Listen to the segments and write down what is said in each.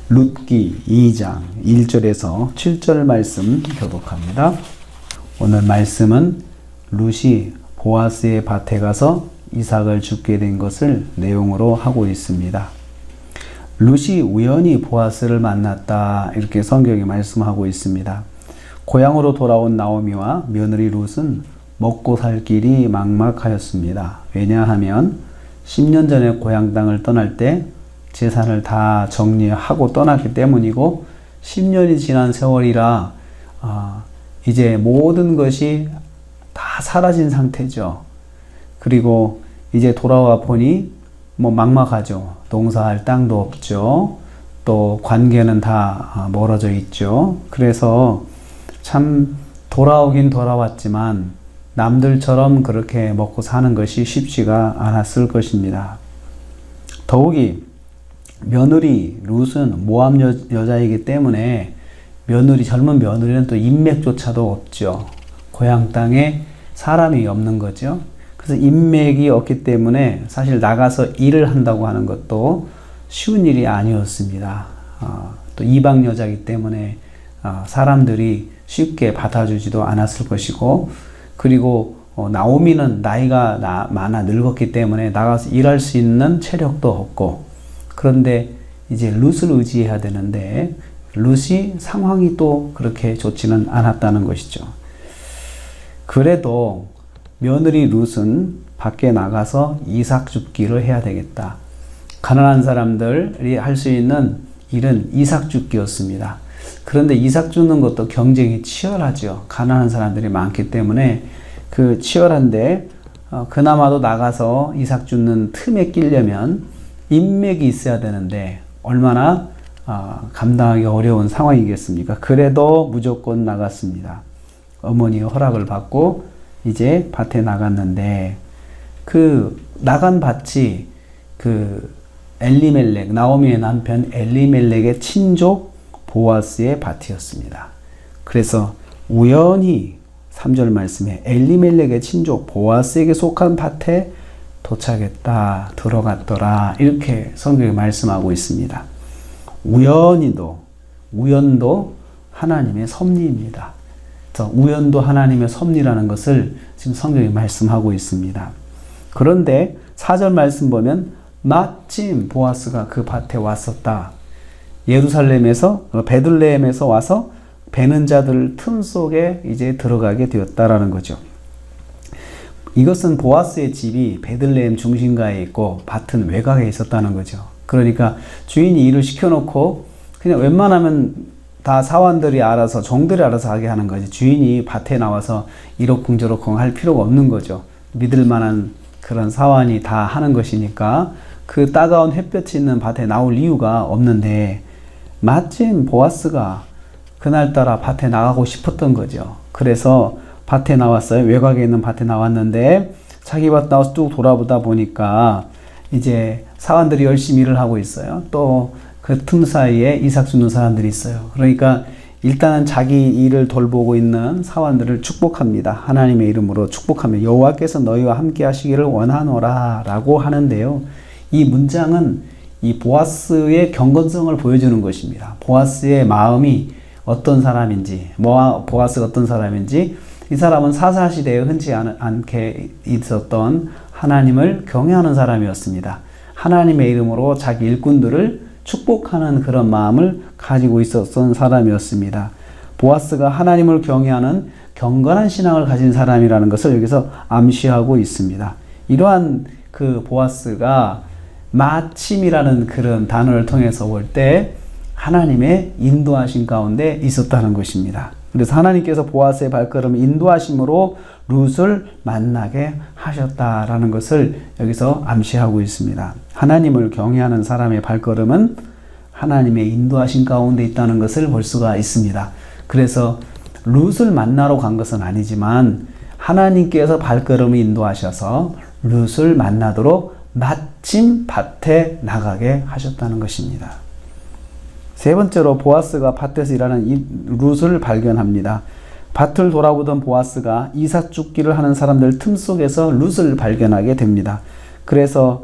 룻기 2장 1절에서 7절 말씀 교독합니다. 오늘 말씀은 룻이 보아스의 밭에 가서 이삭을 죽게 된 것을 내용으로 하고 있습니다. 룻이 우연히 보아스를 만났다, 이렇게 성경이 말씀하고 있습니다. 고향으로 돌아온 나오미와 며느리 룻은 먹고 살 길이 막막하였습니다. 왜냐하면 10년 전에 고향 땅을 떠날 때 재산을 다 정리하고 떠났기 때문이고, 10년이 지난 세월이라 이제 모든 것이 다 사라진 상태죠. 그리고 이제 돌아와 보니 막막하죠. 농사할 땅도 없죠. 또 관계는 다 멀어져 있죠. 그래서 참 돌아오긴 돌아왔지만 남들처럼 그렇게 먹고 사는 것이 쉽지가 않았을 것입니다. 더욱이 며느리 룻은 모압 여자이기 때문에 젊은 며느리는 또 인맥조차도 없죠. 고향 땅에 사람이 없는 거죠. 그래서 인맥이 없기 때문에 사실 나가서 일을 한다고 하는 것도 쉬운 일이 아니었습니다. 또 이방 여자이기 때문에 사람들이 쉽게 받아주지도 않았을 것이고, 그리고 나오미는 나이가 많아 늙었기 때문에 나가서 일할 수 있는 체력도 없고, 그런데 이제 룻을 의지해야 되는데 룻이 상황이 또 그렇게 좋지는 않았다는 것이죠. 그래도 며느리 룻은 밖에 나가서 이삭 줍기를 해야 되겠다. 가난한 사람들이 할 수 있는 일은 이삭 줍기였습니다. 그런데 이삭 줍는 것도 경쟁이 치열하죠. 가난한 사람들이 많기 때문에 그 치열한데 그나마도 나가서 이삭 줍는 틈에 끼려면 인맥이 있어야 되는데 얼마나 감당하기 어려운 상황이겠습니까? 그래도 무조건 나갔습니다. 어머니의 허락을 받고 이제 밭에 나갔는데, 그 나간 밭이 그 엘리멜렉, 나오미의 남편 엘리멜렉의 친족 보아스의 밭이었습니다. 그래서 우연히 3절 말씀에 엘리멜렉의 친족 보아스에게 속한 밭에 도착했다, 들어갔더라, 이렇게 성경이 말씀하고 있습니다. 우연도 하나님의 섭리입니다. 우연도 하나님의 섭리라는 것을 지금 성경이 말씀하고 있습니다. 그런데 4절 말씀 보면 마침 보아스가 그 밭에 왔었다. 예루살렘에서 베들레헴에서 와서 베는 자들 틈 속에 이제 들어가게 되었다라는 거죠. 이것은 보아스의 집이 베들레헴 중심가에 있고 밭은 외곽에 있었다는 거죠. 그러니까 주인이 일을 시켜놓고 그냥 웬만하면 다 사원들이 알아서, 종들이 알아서 하게 하는 거지, 주인이 밭에 나와서 이러쿵저러쿵 할 필요가 없는 거죠. 믿을 만한 그런 사원이 다 하는 것이니까 그 따가운 햇볕이 있는 밭에 나올 이유가 없는데, 마침 보아스가 그날따라 밭에 나가고 싶었던 거죠. 그래서 밭에 나왔어요. 외곽에 있는 밭에 나왔는데 자기 밭 나와서 쭉 돌아보다 보니까 이제 사원들이 열심히 일을 하고 있어요. 또 그 틈 사이에 이삭 줍는 사람들이 있어요. 그러니까 일단은 자기 일을 돌보고 있는 사원들을 축복합니다. 하나님의 이름으로 축복하며 여호와께서 너희와 함께 하시기를 원하노라 라고 하는데요. 이 문장은 이 보아스의 경건성을 보여주는 것입니다. 보아스의 마음이 어떤 사람인지, 보아스가 어떤 사람인지, 이 사람은 사사시대에 흔치 않게 있었던 하나님을 경외하는 사람이었습니다. 하나님의 이름으로 자기 일꾼들을 축복하는 그런 마음을 가지고 있었던 사람이었습니다. 보아스가 하나님을 경외하는 경건한 신앙을 가진 사람이라는 것을 여기서 암시하고 있습니다. 이러한 그 보아스가 마침이라는 그런 단어를 통해서 볼 때 하나님의 인도하신 가운데 있었다는 것입니다. 그래서 하나님께서 보아스의 발걸음을 인도하심으로 룻을 만나게 하셨다라는 것을 여기서 암시하고 있습니다. 하나님을 경외하는 사람의 발걸음은 하나님의 인도하신 가운데 있다는 것을 볼 수가 있습니다. 그래서 룻을 만나러 간 것은 아니지만 하나님께서 발걸음을 인도하셔서 룻을 만나도록 마침 밭에 나가게 하셨다는 것입니다. 세 번째로 보아스가 밭에서 일하는 이 룻을 발견합니다. 밭을 돌아보던 보아스가 이삭 줍기를 하는 사람들 틈 속에서 룻을 발견하게 됩니다. 그래서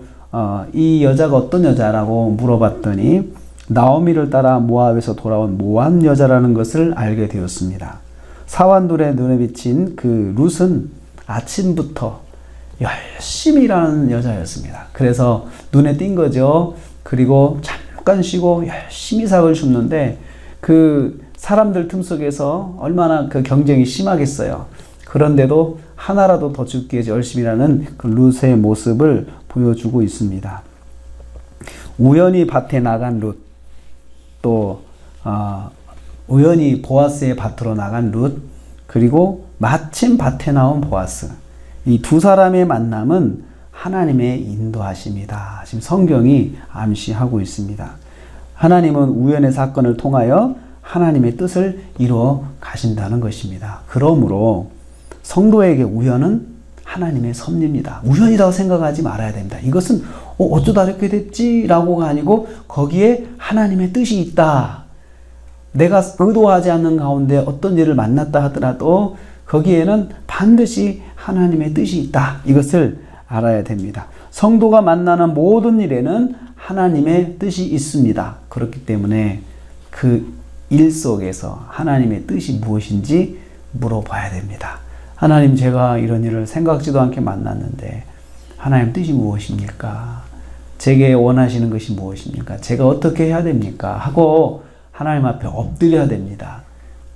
이 여자가 어떤 여자라고 물어봤더니 나오미를 따라 모압에서 돌아온 모압 여자라는 것을 알게 되었습니다. 사환들의 눈에 비친 그 룻은 아침부터 열심히 일하는 여자였습니다. 그래서 눈에 띈 거죠. 그리고 잠깐 쉬고 열심히 삭을 줍는데 그 사람들 틈 속에서 얼마나 그 경쟁이 심하겠어요. 그런데도 하나라도 더 죽기 위해서 열심히 일하는 그 룻의 모습을 보여주고 있습니다. 우연히 밭에 나간 룻, 또 우연히 보아스의 밭으로 나간 룻, 그리고 마침 밭에 나온 보아스. 이 두 사람의 만남은 하나님의 인도하심이다. 지금 성경이 암시하고 있습니다. 하나님은 우연의 사건을 통하여 하나님의 뜻을 이루어 가신다는 것입니다. 그러므로 성도에게 우연은 하나님의 섭리입니다. 우연이라고 생각하지 말아야 됩니다. 이것은 어쩌다 이렇게 됐지라고가 아니고 거기에 하나님의 뜻이 있다. 내가 의도하지 않는 가운데 어떤 일을 만났다 하더라도 거기에는 반드시 하나님의 뜻이 있다. 이것을 알아야 됩니다. 성도가 만나는 모든 일에는 하나님의 뜻이 있습니다. 그렇기 때문에 그 일 속에서 하나님의 뜻이 무엇인지 물어봐야 됩니다. 하나님, 제가 이런 일을 생각지도 않게 만났는데 하나님 뜻이 무엇입니까? 제게 원하시는 것이 무엇입니까? 제가 어떻게 해야 됩니까? 하고 하나님 앞에 엎드려야 됩니다.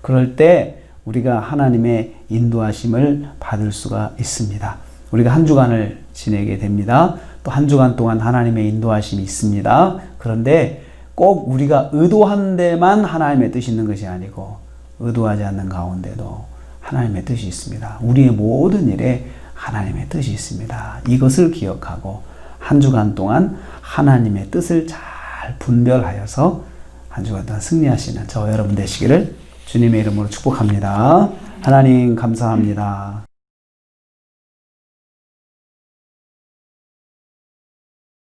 그럴 때 우리가 하나님의 인도하심을 받을 수가 있습니다. 우리가 한 주간을 지내게 됩니다. 또 한 주간 동안 하나님의 인도하심이 있습니다. 그런데 꼭 우리가 의도한 데만 하나님의 뜻이 있는 것이 아니고 의도하지 않는 가운데도 하나님의 뜻이 있습니다. 우리의 모든 일에 하나님의 뜻이 있습니다. 이것을 기억하고 한 주간 동안 하나님의 뜻을 잘 분별하여서 한 주간 동안 승리하시는 저와 여러분 되시기를 주님의 이름으로 축복합니다. 하나님 감사합니다.